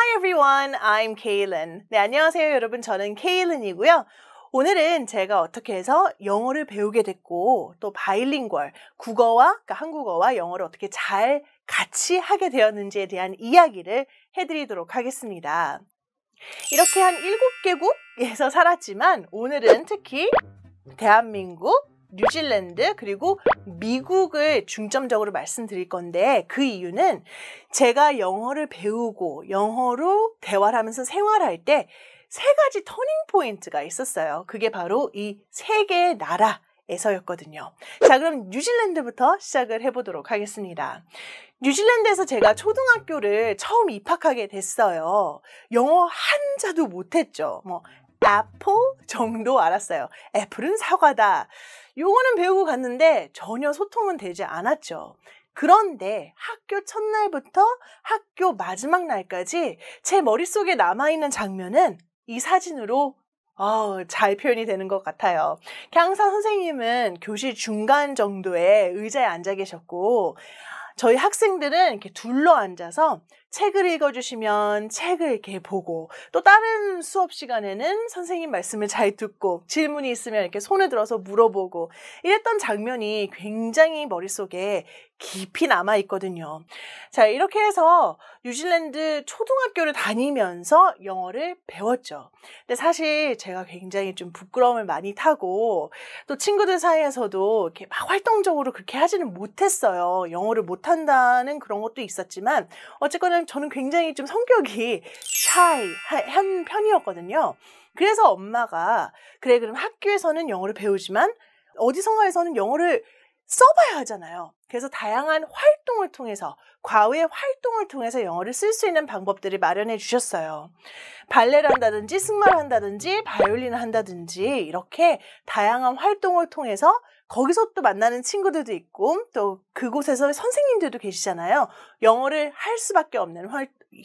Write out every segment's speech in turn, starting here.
Hi everyone, I'm Kaylin. 네, 안녕하세요 여러분. 저는 Kaylin이고요. 오늘은 제가 어떻게 해서 영어를 배우게 됐고 또 바이링구얼, 그러니까 한국어와 영어를 어떻게 잘 같이 하게 되었는지에 대한 이야기를 해드리도록 하겠습니다. 이렇게 한 7개국에서 살았지만 오늘은 특히 대한민국, 뉴질랜드 그리고 미국을 중점적으로 말씀드릴 건데 그 이유는 제가 영어를 배우고 영어로 대화를 하면서 생활할 때 3가지 터닝 포인트가 있었어요. 그게 바로 이 3개의 나라에서였거든요. 자, 그럼 뉴질랜드부터 시작을 해보도록 하겠습니다. 뉴질랜드에서 제가 초등학교를 처음 입학하게 됐어요. 영어 한자도 못했죠. 애플 정도 알았어요. 애플은 사과다. 요거는 배우고 갔는데 전혀 소통은 되지 않았죠. 그런데 학교 첫날부터 학교 마지막 날까지 제 머릿속에 남아있는 장면은 이 사진으로 잘 표현이 되는 것 같아요. 항상 선생님은 교실 중간 정도에 의자에 앉아 계셨고 저희 학생들은 이렇게 둘러 앉아서 책을 읽어주시면 책을 이렇게 보고 또 다른 수업 시간에는 선생님 말씀을 잘 듣고 질문이 있으면 이렇게 손을 들어서 물어보고 이랬던 장면이 굉장히 머릿속에 깊이 남아있거든요. 자, 이렇게 해서 뉴질랜드 초등학교를 다니면서 영어를 배웠죠. 근데 사실 제가 굉장히 좀 부끄러움을 많이 타고 또 친구들 사이에서도 이렇게 막 활동적으로 그렇게 하지는 못했어요. 영어를 못한다는 그런 것도 있었지만 어쨌거나 저는 굉장히 좀 성격이 샤이한 편이었거든요. 그래서 엄마가 그래 그럼 학교에서는 영어를 배우지만 어디선가에서는 영어를 써봐야 하잖아요. 그래서 다양한 활동을 통해서 과외 활동을 통해서 영어를 쓸 수 있는 방법들을 마련해 주셨어요. 발레를 한다든지 승마를 한다든지 바이올린을 한다든지 이렇게 다양한 활동을 통해서 거기서 또 만나는 친구들도 있고 또 그곳에서 선생님들도 계시잖아요. 영어를 할 수밖에 없는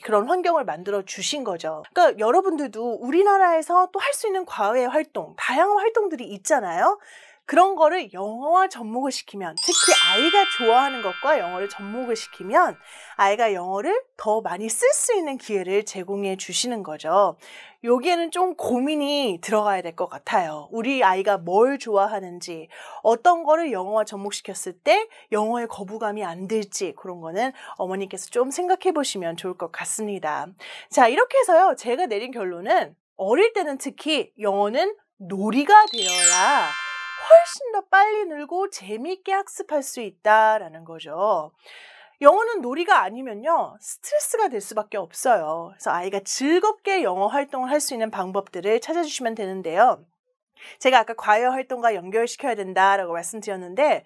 그런 환경을 만들어 주신 거죠. 그러니까 여러분들도 우리나라에서 또 할 수 있는 과외 활동, 다양한 활동들이 있잖아요. 그런 거를 영어와 접목을 시키면 특히 아이가 좋아하는 것과 영어를 접목을 시키면 아이가 영어를 더 많이 쓸 수 있는 기회를 제공해 주시는 거죠. 여기에는 좀 고민이 들어가야 될 것 같아요. 우리 아이가 뭘 좋아하는지 어떤 거를 영어와 접목시켰을 때 영어에 거부감이 안 들지 그런 거는 어머니께서 좀 생각해 보시면 좋을 것 같습니다. 자, 이렇게 해서요. 제가 내린 결론은 어릴 때는 특히 영어는 놀이가 되어야 훨씬 더 빨리 늘고 재미있게 학습할 수 있다라는 거죠. 영어는 놀이가 아니면요 스트레스가 될 수밖에 없어요. 그래서 아이가 즐겁게 영어 활동을 할 수 있는 방법들을 찾아주시면 되는데요. 제가 아까 과외 활동과 연결시켜야 된다라고 말씀드렸는데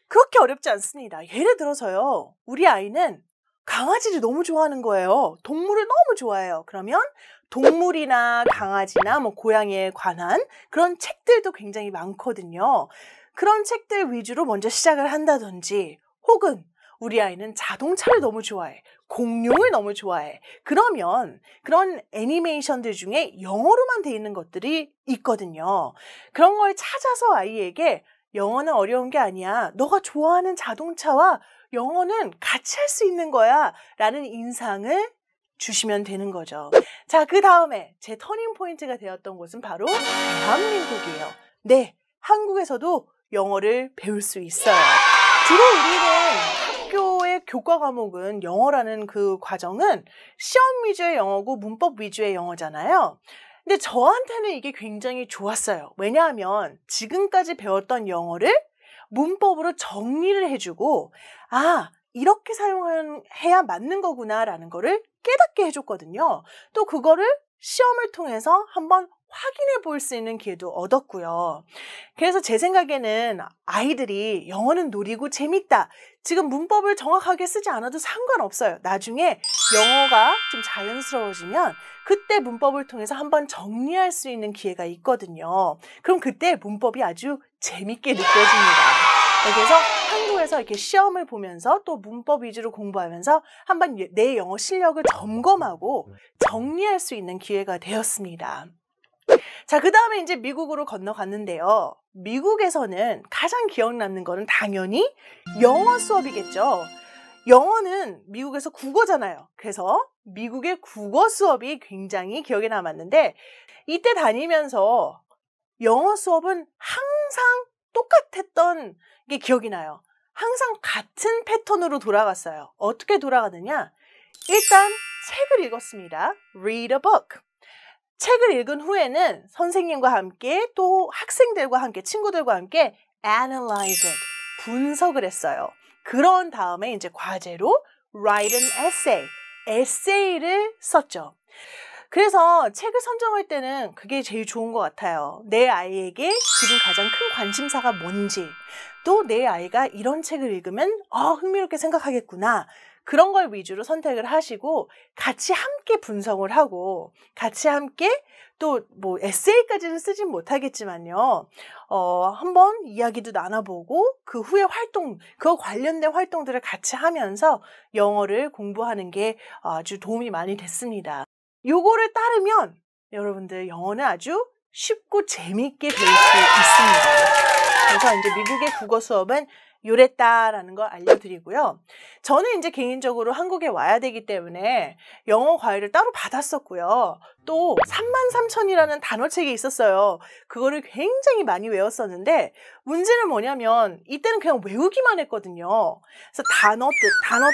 그렇게 어렵지 않습니다. 예를 들어서요. 우리 아이는 강아지를 너무 좋아하는 거예요. 동물을 너무 좋아해요. 그러면 동물이나 강아지나 고양이에 관한 그런 책들도 굉장히 많거든요. 그런 책들 위주로 먼저 시작을 한다든지 혹은 우리 아이는 자동차를 너무 좋아해. 공룡을 너무 좋아해. 그러면 그런 애니메이션들 중에 영어로만 돼 있는 것들이 있거든요. 그런 걸 찾아서 아이에게 영어는 어려운 게 아니야. 너가 좋아하는 자동차와 영어는 같이 할 수 있는 거야. 라는 인상을 주시면 되는 거죠. 자, 그 다음에 제 터닝 포인트가 되었던 곳은 바로 대한민국이에요. 네, 한국에서도 영어를 배울 수 있어요. 주로 우리는 학교의 교과 과목은 영어라는 그 과정은 시험 위주의 영어고 문법 위주의 영어잖아요. 근데 저한테는 이게 굉장히 좋았어요. 왜냐하면 지금까지 배웠던 영어를 문법으로 정리를 해주고 이렇게 사용해야 맞는 거구나라는 거를 깨닫게 해줬거든요. 또 그거를 시험을 통해서 한번 확인해 볼 수 있는 기회도 얻었고요. 그래서 제 생각에는 아이들이 영어는 놀이고 재밌다. 지금 문법을 정확하게 쓰지 않아도 상관없어요. 나중에 영어가 좀 자연스러워지면 그때 문법을 통해서 한번 정리할 수 있는 기회가 있거든요. 그럼 그때 문법이 아주 재밌게 느껴집니다. 그래서 한국에서 이렇게 시험을 보면서 또 문법 위주로 공부하면서 한번 내 영어 실력을 점검하고 정리할 수 있는 기회가 되었습니다. 자, 그 다음에 이제 미국으로 건너갔는데요. 미국에서는 가장 기억 남는 거는 당연히 영어 수업이겠죠. 영어는 미국에서 국어잖아요. 그래서 미국의 국어 수업이 굉장히 기억에 남았는데 이때 다니면서 영어 수업은 항상 똑같았던 게 기억이 나요. 항상 같은 패턴으로 돌아갔어요. 어떻게 돌아가느냐? 일단 책을 읽었습니다. Read a book. 책을 읽은 후에는 선생님과 함께 또 학생들과 함께 친구들과 함께 analyze it. 분석을 했어요. 그런 다음에 이제 과제로 write an essay. 에세이를 썼죠. 그래서 책을 선정할 때는 그게 제일 좋은 것 같아요. 내 아이에게 지금 가장 큰 관심사가 뭔지, 또 내 아이가 이런 책을 읽으면 흥미롭게 생각하겠구나. 그런 걸 위주로 선택을 하시고 같이 함께 분석을 하고 같이 함께 또 뭐 에세이까지는 쓰진 못하겠지만요. 한번 이야기도 나눠보고 그 후에 그거 관련된 활동들을 같이 하면서 영어를 공부하는 게 아주 도움이 많이 됐습니다. 요거를 따르면 여러분들 영어는 아주 쉽고 재미있게 배울 수 있습니다. 그래서 이제 미국의 국어 수업은 요랬다라는 걸 알려드리고요. 저는 이제 개인적으로 한국에 와야 되기 때문에 영어 과외를 따로 받았었고요. 또 33,000이라는 단어책이 있었어요. 그거를 굉장히 많이 외웠었는데 문제는 뭐냐면 이때는 그냥 외우기만 했거든요. 그래서 단어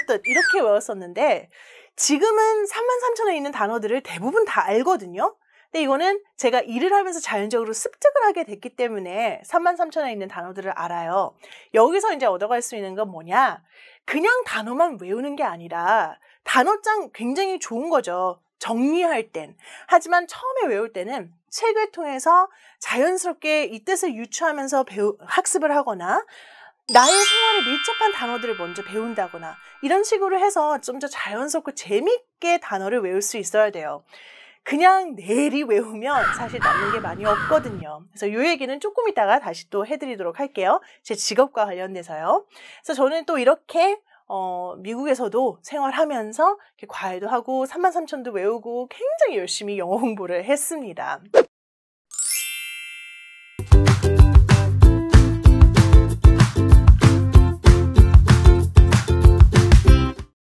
뜻 이렇게 외웠었는데 지금은 33,000에 있는 단어들을 대부분 다 알거든요. 근데 이거는 제가 일을 하면서 자연적으로 습득을 하게 됐기 때문에 33,000에 있는 단어들을 알아요. 여기서 이제 얻어갈 수 있는 건 뭐냐? 그냥 단어만 외우는 게 아니라 단어장 굉장히 좋은 거죠. 정리할 땐. 하지만 처음에 외울 때는 책을 통해서 자연스럽게 이 뜻을 유추하면서 학습을 하거나 나의 생활에 밀접한 단어들을 먼저 배운다거나 이런 식으로 해서 좀 더 자연스럽고 재밌게 단어를 외울 수 있어야 돼요. 그냥 내리 외우면 사실 남는 게 많이 없거든요. 그래서 이 얘기는 조금 이따가 다시 또 해드리도록 할게요. 제 직업과 관련돼서요. 그래서 저는 또 이렇게 미국에서도 생활하면서 이렇게 과외도 하고 33,000도 외우고 굉장히 열심히 영어 공부를 했습니다.